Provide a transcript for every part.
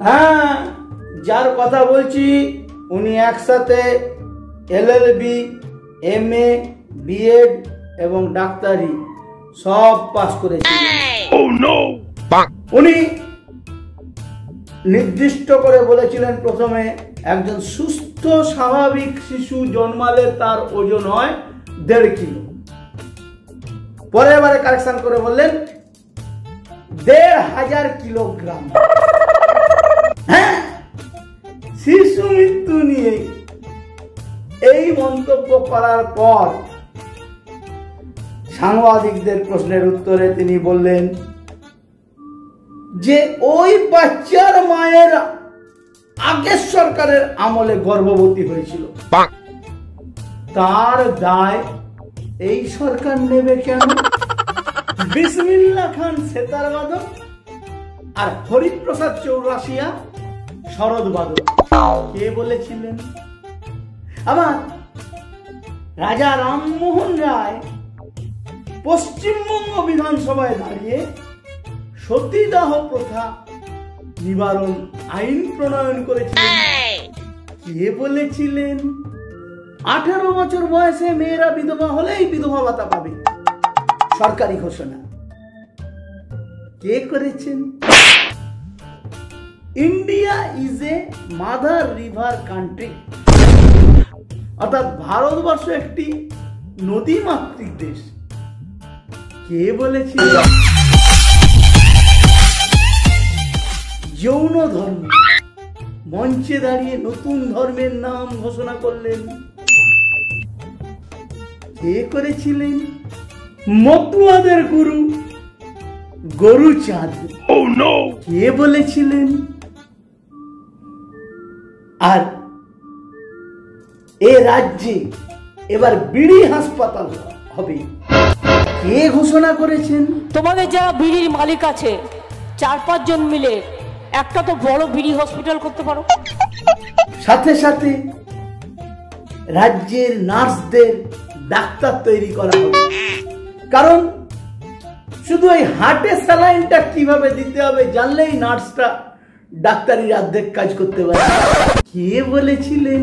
হ্যাঁ, যার কথা বলছি উনি একসাথে এলএলবি, এমএ, বিএড এবং ডাক্তারি সব পাস করেছিলেন। উনি নির্দিষ্ট করে বলেছিলেন প্রথমে একজন সুস্থ স্বাভাবিক শিশু জন্মালে তার ওজন হয় 1.5 কিলো। পরে এবারে কারেকশন করে বললেন 1,500 কিলোগ্রাম। হ্যাঁ, শিশু মৃত্যু নিয়ে এই মন্তব্য করার পর সাংবাদিকদের প্রশ্নের উত্তরে তিনি বললেন যে ওই বাচ্চার মায়ের আগের সরকারের আমলে গর্ভবতী হয়েছিল, তার দায় এই সরকার নেবে কেন? বিসমিল্লাহ খান সেতার বাদক আর হরিপ্রসাদ চৌরাশিয়া শরৎ বাদক কে বলেছিলেন? আবার রাজা রামমোহন রায় পশ্চিমবঙ্গ বিধানসভায় দাঁড়িয়ে সতীদাহ প্রথা নিবারণ আইন প্রণয়ন করেছিলেন। কে বলেছিলেন 18 বছর বয়সে মেয়েরা বিধবা হলেই বিধবা ভাতা পাবে, সরকারি ঘোষণা। কে করেছেন? India is a mother river country, অর্থাৎ ভারতবর্ষ একটি নদী মাতৃক দেশ। কে বলেছিল? যৌন ধর্ম মঞ্চে দাঁড়িয়ে নতুন ধর্মের নাম ঘোষণা করলেন। কে করেছিলেন? মতুয়াদের গুরু গরুচাঁদ। কে বলেছিলেন? আর এ রাজ্যে এবার বিড়ি হাসপাতাল হবে, কে ঘোষণা করেছেন? তোমাদের যারা বিড়ির মালিক আছে 4-5 জন মিলে একটা তো বড় বিড়ি হসপিটাল করতে পারো। সাথে সাথে রাজ্যের নার্সদের ডাক্তার তৈরি করা হবে, কারণ শুধু এই হার্টে স্যালাইনটা কিভাবে দিতে হবে জানলেই নার্সটা ডাক্তারির অর্ধেক কাজ করতে পারে। কে বলেছিলেন?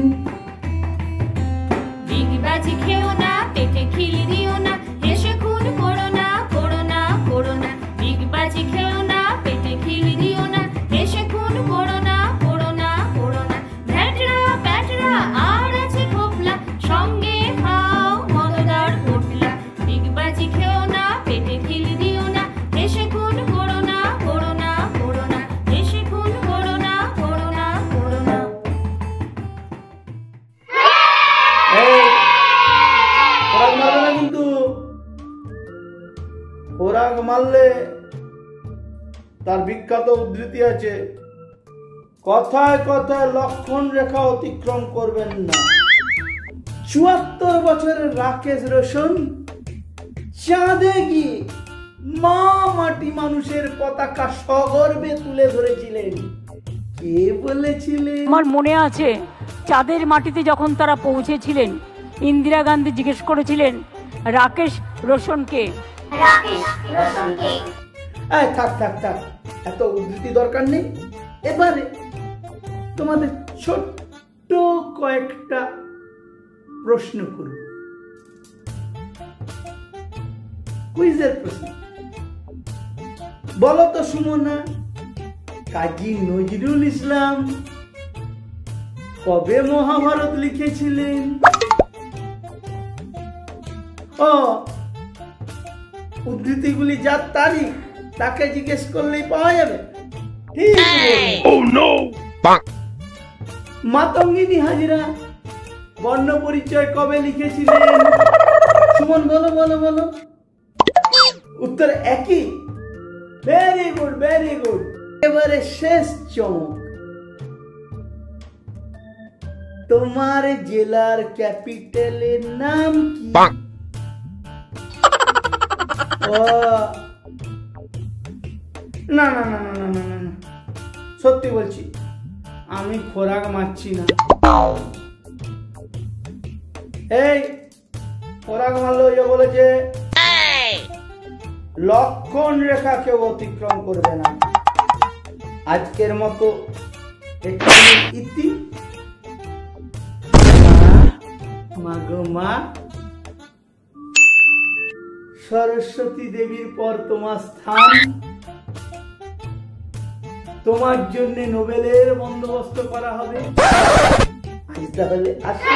ডিগবাজি খেও না, পেটে খিলি দিও না, হেসে খুন করো না, করো না, করো না। ডিগবাজি খেও না, পেটে খিলি দিও না, হেসে খুন করো না, করো না, করো না। ভ্যাটরা প্যাটরা আর আছে খোপলা, সঙ্গে খাও মদদার পোটলা। ডিগবাজি খেও না, পেটে খিলি দিও না, হেসে খুন করো না, করো না, করো না। হেসে খুন করো না, করো না, করো না। কিন্তু খোরাক মারলে তার বিখ্যাত উদ্ধৃতি আছে, কথায় কথায় লক্ষণ রেখা অতিক্রম করবেন না। 74 বছরের রাকেশ রোশন চাঁদে গিয়ে মা মাটি মানুষের পতাকা সগর্বে তুলে ধরেছিলেন। কে বলেছিলেন? আমার মনে আছে চাঁদের মাটিতে যখন তারা পৌঁছেছিলেন, ইন্দিরা গান্ধী জিজ্ঞেস করেছিলেন রাকেশ রোশনকে। থাক থাক থাক, এত উদ্ধৃতি দরকার নেই। এবারে তোমাদের ছোট্ট কয়েকটা প্রশ্ন করব, কুইজের প্রশ্ন। বলো তো সুমনা, কাজী নজরুল ইসলাম কবে মহাভারত লিখেছিলেন? ও, উদ্ধৃতিগুলি যার তারিখ তাকে জিজ্ঞেস করলেই পাওয়া যাবে। ঠিক। মাতঙ্গিনী হাজরা বর্ণ পরিচয় কবে লিখেছিলেন? সুমন বলো বলো বলো। উত্তর একই। Very good, very good. এবারে শেষ চমক, তোমার জেলার ক্যাপিটালের নাম কি? না না না না না না না, সত্যি বলছি আমি খোরাক মারছি না। এই খোরাক মারলো যে বলেছে লক্ষণ রেখা কেউ অতিক্রম করবে না, আজকের মতো এখানে ইতি। মা গো মা, সরস্বতী দেবীর পর তোমার স্থান, তোমার জন্য নোবেলের বন্দোবস্ত করা হবে। আজ তাহলে আসি।